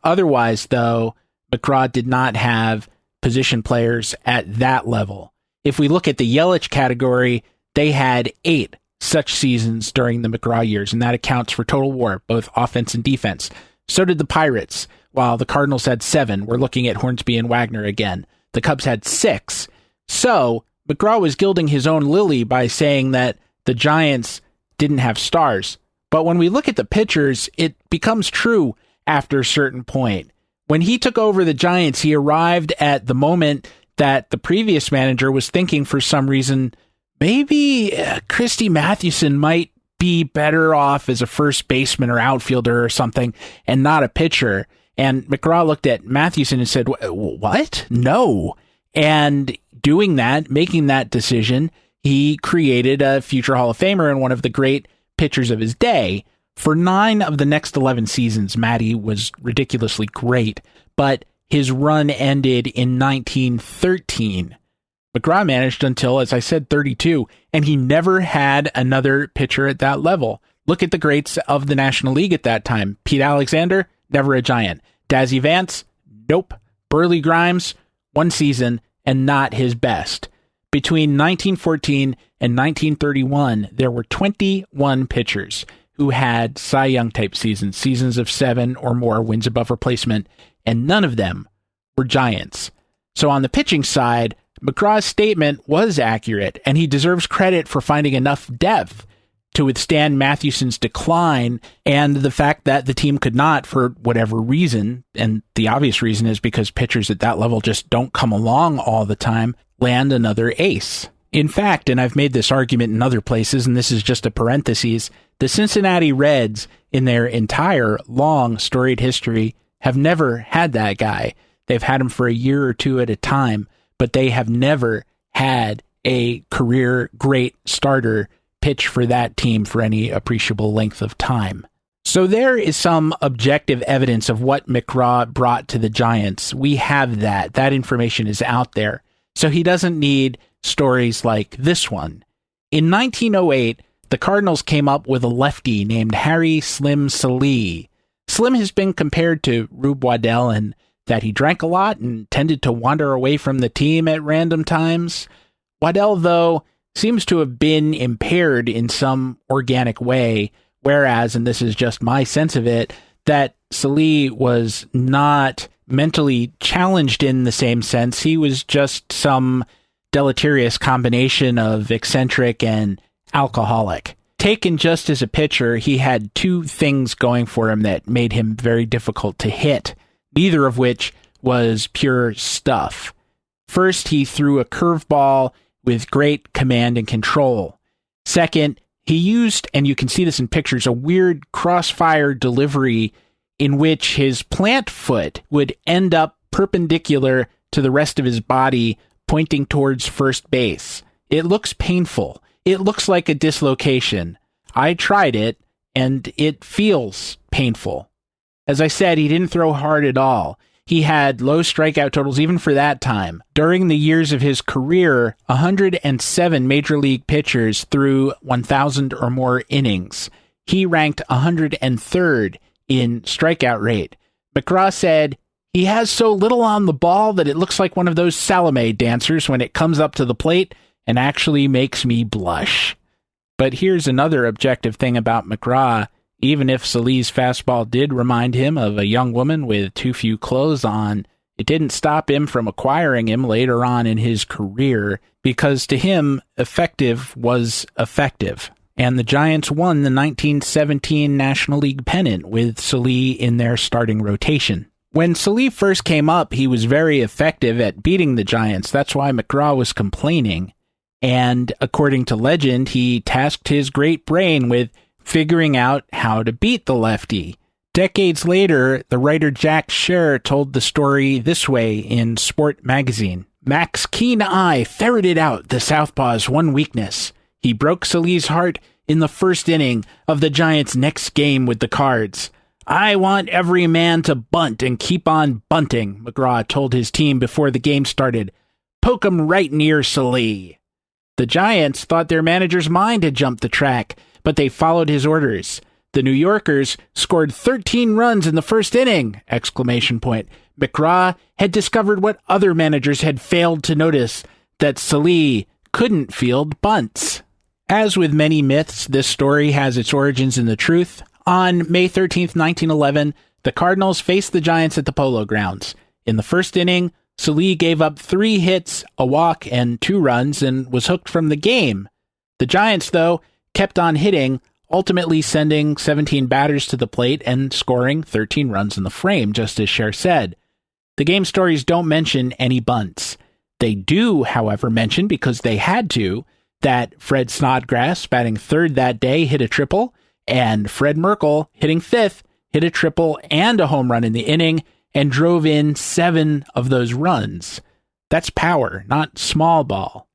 Otherwise, though, McGraw did not have position players at that level. If we look at the Yelich category, they had 8 such seasons during the McGraw years, and that accounts for total WAR, both offense and defense. So did the Pirates, while the Cardinals had 7. We're looking at Hornsby and Wagner again. The Cubs had 6. So McGraw was gilding his own lily by saying that the Giants didn't have stars. But when we look at the pitchers, it becomes true after a certain point. When he took over the Giants, he arrived at the moment that the previous manager was thinking for some reason, maybe Christy Mathewson might be better off as a first baseman or outfielder or something and not a pitcher. And McGraw looked at Mathewson and said, what? No. And doing that, making that decision, he created a future Hall of Famer and one of the great pitchers of his day. For 9 of the next 11 seasons, Matty was ridiculously great, but his run ended in 1913. McGraw managed until, as I said, 32, and he never had another pitcher at that level. Look at the greats of the National League at that time. Pete Alexander, never a Giant. Dazzy Vance, nope. Burley Grimes, 1 season, and not his best. Between 1914 and 1931, there were 21 pitchers who had Cy Young type seasons, seasons of 7 or more wins above replacement, and none of them were Giants. So on the pitching side, McGraw's statement was accurate, and he deserves credit for finding enough depth to withstand Mathewson's decline and the fact that the team could not, for whatever reason, and the obvious reason is because pitchers at that level just don't come along all the time, land another ace. In fact, and I've made this argument in other places, and this is just a parenthesis, the Cincinnati Reds, in their entire long storied history, have never had that guy. They've had him for a year or two at a time, but they have never had a career great starter pitch for that team for any appreciable length of time. So there is some objective evidence of what McGraw brought to the Giants. We have that. That information is out there. So he doesn't need stories like this one. In 1908, the Cardinals came up with a lefty named Harry Slim Salee. Slim has been compared to Rube Waddell in that he drank a lot and tended to wander away from the team at random times. Waddell, though, seems to have been impaired in some organic way, whereas, and this is just my sense of it, that Salee was not mentally challenged in the same sense. He was just some deleterious combination of eccentric and alcoholic. Taken just as a pitcher, he had 2 things going for him that made him very difficult to hit, neither of which was pure stuff. First, he threw a curveball with great command and control. Second, he used, and you can see this in pictures, a weird crossfire delivery in which his plant foot would end up perpendicular to the rest of his body, pointing towards first base. It looks painful. It looks like a dislocation. I tried it, and it feels painful. As I said, he didn't throw hard at all. He had low strikeout totals even for that time. During the years of his career, 107 major league pitchers threw 1,000 or more innings. He ranked 103rd in strikeout rate. McGraw said, "He has so little on the ball that it looks like one of those Salome dancers when it comes up to the plate and actually makes me blush." But here's another objective thing about McGraw. Even if Salee's fastball did remind him of a young woman with too few clothes on, it didn't stop him from acquiring him later on in his career, because to him, effective was effective. And the Giants won the 1917 National League pennant with Salee in their starting rotation. When Salee first came up, he was very effective at beating the Giants. That's why McGraw was complaining. And according to legend, he tasked his great brain with figuring out how to beat the lefty. Decades later, the writer Jack Scher told the story this way in Sport magazine. Mac's keen eye ferreted out the southpaw's one weakness. He broke Salih's heart in the first inning of the Giants' next game with the Cards. I want every man to bunt and keep on bunting, McGraw told his team before the game started. Poke 'em right near Salih. The Giants thought their manager's mind had jumped the track, but they followed his orders. The New Yorkers scored 13 runs in the first inning! McGraw had discovered what other managers had failed to notice, that Salih couldn't field bunts. As with many myths, this story has its origins in the truth. On May 13th, 1911, the Cardinals faced the Giants at the Polo Grounds. In the first inning, Salih gave up 3 hits, a walk, and 2 runs, and was hooked from the game. The Giants, though, kept on hitting, ultimately sending 17 batters to the plate and scoring 13 runs in the frame, just as Scher said. The game stories don't mention any bunts. They do, however, mention, because they had to, that Fred Snodgrass, batting third that day, hit a triple, and Fred Merkle, hitting fifth, hit a triple and a home run in the inning, and drove in 7 of those runs. That's power, not small ball.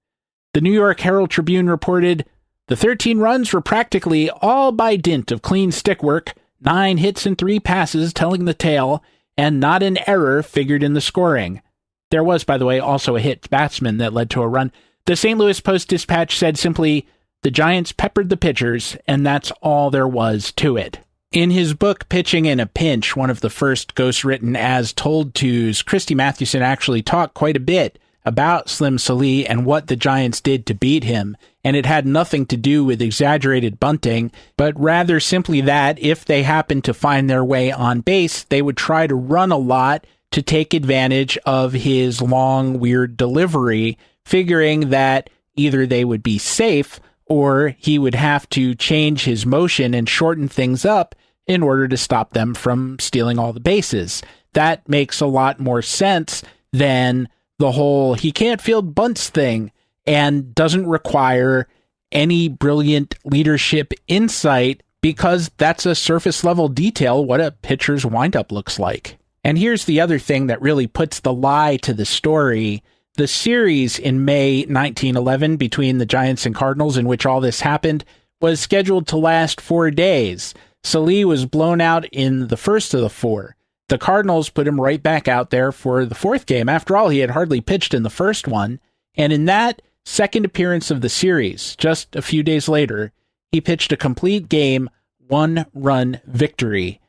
The New York Herald Tribune reported, the 13 runs were practically all by dint of clean stick work, 9 hits and 3 passes telling the tale, and not an error figured in the scoring. There was, by the way, also a hit batsman that led to a run. The St. Louis Post-Dispatch said simply, the Giants peppered the pitchers, and that's all there was to it. In his book, Pitching in a Pinch, one of the first ghost-written as told tos, Christy Mathewson actually talked quite a bit about Slim Salih and what the Giants did to beat him, and it had nothing to do with exaggerated bunting, but rather simply that if they happened to find their way on base, they would try to run a lot to take advantage of his long, weird delivery, figuring that either they would be safe or he would have to change his motion and shorten things up in order to stop them from stealing all the bases. That makes a lot more sense than the whole he can't field bunts thing, and doesn't require any brilliant leadership insight, because that's a surface level detail what a pitcher's windup looks like. And here's the other thing that really puts the lie to the story. The series in May 1911 between the Giants and Cardinals, in which all this happened, was scheduled to last 4 days. Salih was blown out in the first of the 4. The Cardinals put him right back out there for the 4th game. After all, he had hardly pitched in the first one. And in that second appearance of the series, just a few days later, he pitched a complete game, 1-run victory.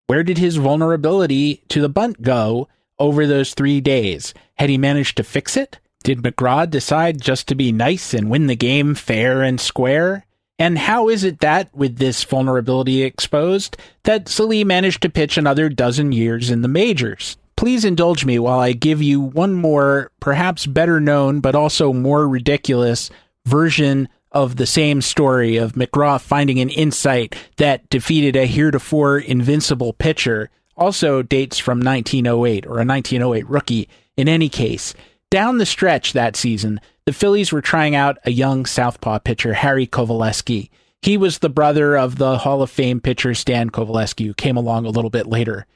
Where did his vulnerability to the bunt go over those 3 days? Had he managed to fix it? Did McGraw decide just to be nice and win the game fair and square? And how is it that, with this vulnerability exposed, that Salih managed to pitch another 12 years in the majors? Please indulge me while I give you one more, perhaps better known, but also more ridiculous version of the same story of McGraw finding an insight that defeated a heretofore invincible pitcher. Also dates from 1908, or a 1908 rookie. In any case, down the stretch that season, the Phillies were trying out a young southpaw pitcher, Harry Kovaleski. He was the brother of the Hall of Fame pitcher Stan Kovaleski, who came along a little bit later.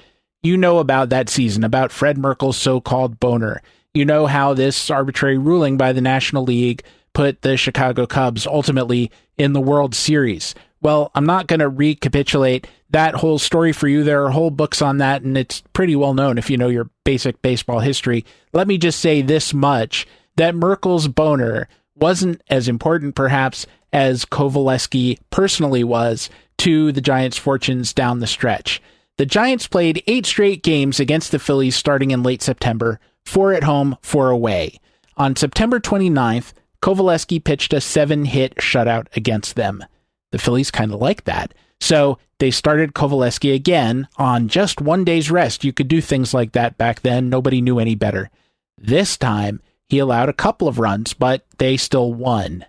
You know about that season, about Fred Merkel's so-called boner. You know how this arbitrary ruling by the National League put the Chicago Cubs ultimately in the World Series. Well, I'm not going to recapitulate that whole story for you. There are whole books on that, and it's pretty well known if you know your basic baseball history. Let me just say this much, that Merkel's boner wasn't as important, perhaps, as Kovaleski personally was to the Giants' fortunes down the stretch. The Giants played 8 straight games against the Phillies starting in late September, 4 at home, 4 away. On September 29th, Kovaleski pitched a 7-hit shutout against them. The Phillies kind of liked that. So they started Kovaleski again on just 1 day's rest. You could do things like that back then. Nobody knew any better. This time, he allowed a couple of runs, but they still won.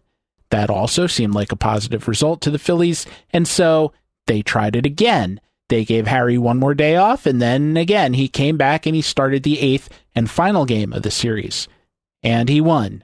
That also seemed like a positive result to the Phillies, and so they tried it again. They gave Harry one more day off, and then again he came back and he started the 8th and final game of the series. And he won.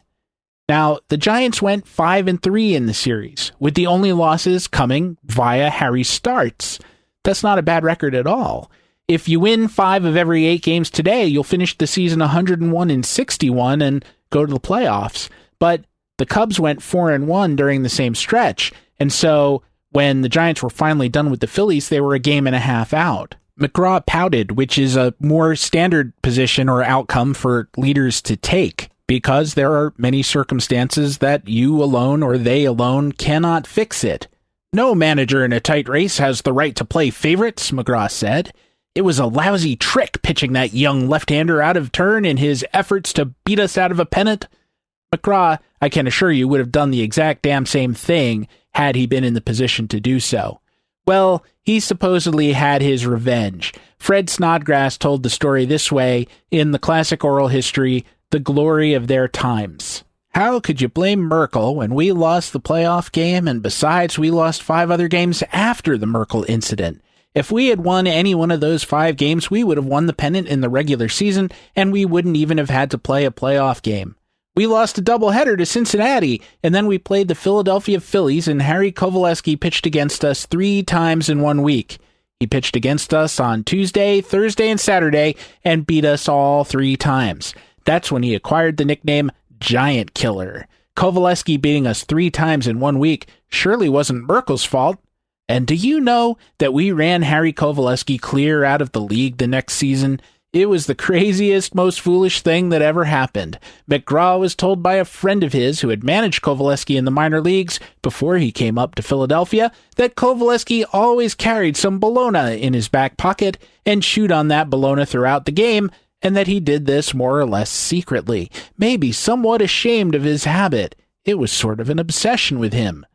Now, the Giants went 5-3 in the series, with the only losses coming via Harry starts. That's not a bad record at all. If you win 5 of every 8 games today, you'll finish the season 101-61 and go to the playoffs. But the Cubs went 4-1 during the same stretch, and so when the Giants were finally done with the Phillies, they were a game and a half out. McGraw pouted, which is a more standard position or outcome for leaders to take, because there are many circumstances that you alone or they alone cannot fix it. No manager in a tight race has the right to play favorites, McGraw said. It was a lousy trick pitching that young left-hander out of turn in his efforts to beat us out of a pennant. McGraw, I can assure you, would have done the exact damn same thing had he been in the position to do so. Well, he supposedly had his revenge. Fred Snodgrass told the story this way in the classic oral history, The Glory of Their Times. How could you blame Merkel when we lost the playoff game, and besides, we lost 5 other games after the Merkel incident? If we had won any one of those 5 games, we would have won the pennant in the regular season, and we wouldn't even have had to play a playoff game. We lost a doubleheader to Cincinnati, and then we played the Philadelphia Phillies, and Harry Kovaleski pitched against us 3 times in 1 week. He pitched against us on Tuesday, Thursday, and Saturday, and beat us all 3 times. That's when he acquired the nickname Giant Killer. Kovaleski beating us 3 times in 1 week surely wasn't Merkel's fault. And do you know that we ran Harry Kovaleski clear out of the league the next season? It was the craziest, most foolish thing that ever happened. McGraw was told by a friend of his who had managed Kovaleski in the minor leagues before he came up to Philadelphia that Kovaleski always carried some bologna in his back pocket and chewed on that bologna throughout the game, and that he did this more or less secretly, maybe somewhat ashamed of his habit. It was sort of an obsession with him.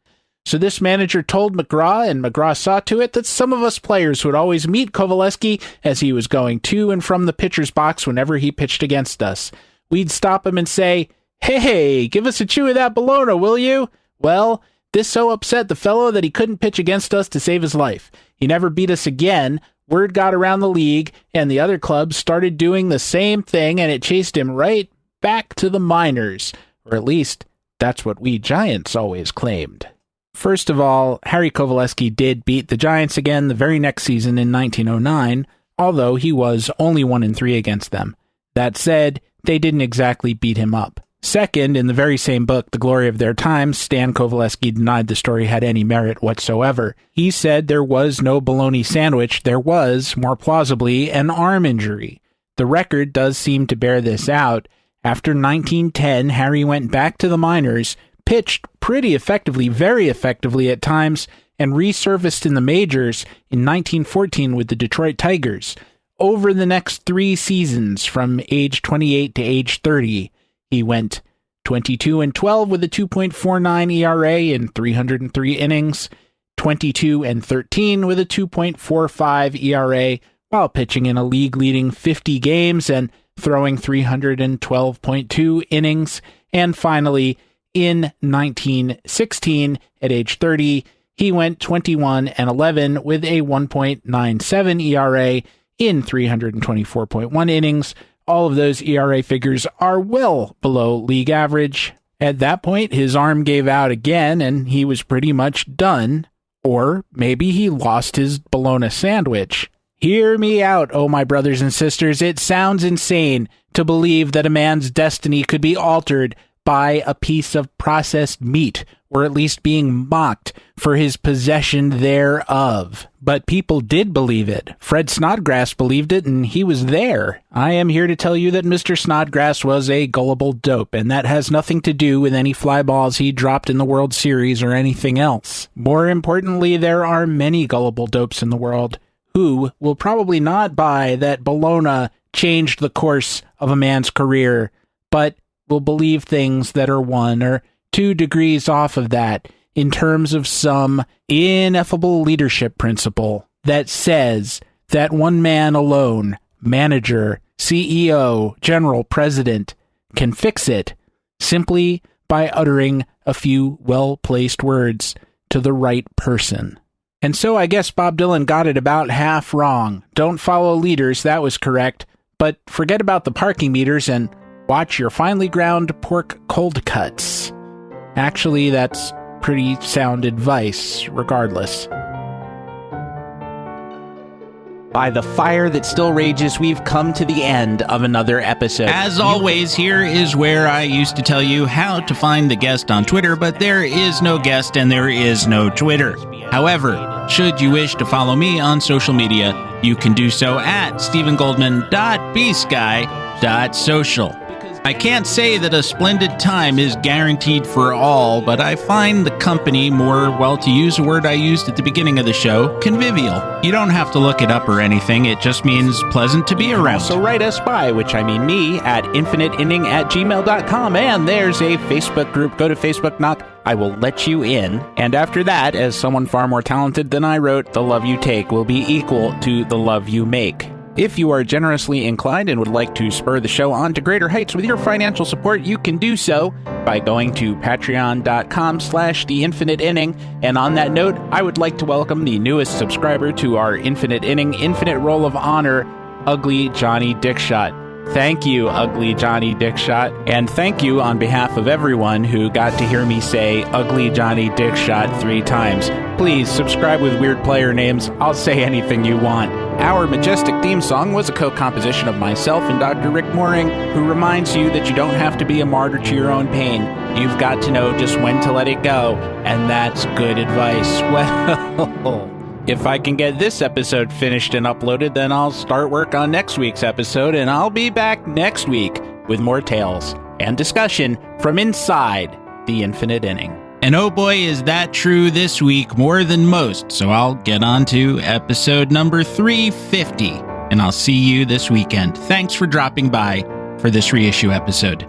So this manager told McGraw, and McGraw saw to it that some of us players would always meet Kovaleski as he was going to and from the pitcher's box whenever he pitched against us. We'd stop him and say, "Hey, give us a chew of that bologna, will you?" Well, this so upset the fellow that he couldn't pitch against us to save his life. He never beat us again. Word got around the league, and the other clubs started doing the same thing, and it chased him right back to the minors. Or at least, that's what we Giants always claimed. First of all, Harry Kovaleski did beat the Giants again the very next season in 1909, although he was only 1-3 against them. That said, they didn't exactly beat him up. Second, in the very same book, The Glory of Their Times, Stan Kovaleski denied the story had any merit whatsoever. He said there was no bologna sandwich, there was, more plausibly, an arm injury. The record does seem to bear this out. After 1910, Harry went back to the minors, pitched pretty effectively, very effectively at times, and resurfaced in the majors in 1914 with the Detroit Tigers. Over the next 3 seasons, from age 28 to age 30, he went 22-12 with a 2.49 ERA in 303 innings, 22-13 with a 2.45 ERA, while pitching in a league-leading 50 games and throwing 312.2 innings, and finally, in 1916, at age 30, he went 21-11 with a 1.97 ERA in 324.1 innings. All of those ERA figures are well below league average. At that point, his arm gave out again, and he was pretty much done. Or maybe he lost his bologna sandwich. Hear me out, oh my brothers and sisters. It sounds insane to believe that a man's destiny could be altered by a piece of processed meat, or at least being mocked for his possession thereof. But people did believe it. Fred Snodgrass believed it, and he was there. I am here to tell you that Mr. Snodgrass was a gullible dope, and that has nothing to do with any fly balls he dropped in the World Series or anything else. More importantly, there are many gullible dopes in the world who will probably not buy that bologna changed the course of a man's career, but will believe things that are 1 or 2 degrees off of that in terms of some ineffable leadership principle that says that one man alone, manager, CEO, general, president, can fix it simply by uttering a few well-placed words to the right person. And so I guess Bob Dylan got it about half wrong. Don't follow leaders, that was correct, but forget about the parking meters and watch your finely ground pork cold cuts. Actually, that's pretty sound advice, regardless. By the fire that still rages, we've come to the end of another episode. As always, here is where I used to tell you how to find the guest on Twitter, but there is no guest and there is no Twitter. However, should you wish to follow me on social media, you can do so at stephengoldman.bsky.social. I can't say that a splendid time is guaranteed for all, but I find the company more, well, to use a word I used at the beginning of the show, convivial. You don't have to look it up or anything, it just means pleasant to be around. So write us by, which I mean me, at infiniteinning@gmail.com, and there's a Facebook group. Go to Facebook, knock, I will let you in. And after that, as someone far more talented than I wrote, the love you take will be equal to the love you make. If you are generously inclined and would like to spur the show on to greater heights with your financial support, you can do so by going to patreon.com/theinfiniteinning. And on that note, I would like to welcome the newest subscriber to our Infinite Inning Infinite Roll of Honor, Ugly Johnny Dickshot. Thank you, Ugly Johnny Dickshot. And thank you on behalf of everyone who got to hear me say Ugly Johnny Dickshot 3 times. Please subscribe with weird player names. I'll say anything you want. Our majestic theme song was a co-composition of myself and Dr. Rick Mooring, who reminds you that you don't have to be a martyr to your own pain. You've got to know just when to let it go, and that's good advice. Well, if I can get this episode finished and uploaded, then I'll start work on next week's episode, and I'll be back next week with more tales and discussion from inside the Infinite Inning. And oh boy, is that true this week more than most, so I'll get on to episode number 350, and I'll see you this weekend. Thanks for dropping by for this reissue episode.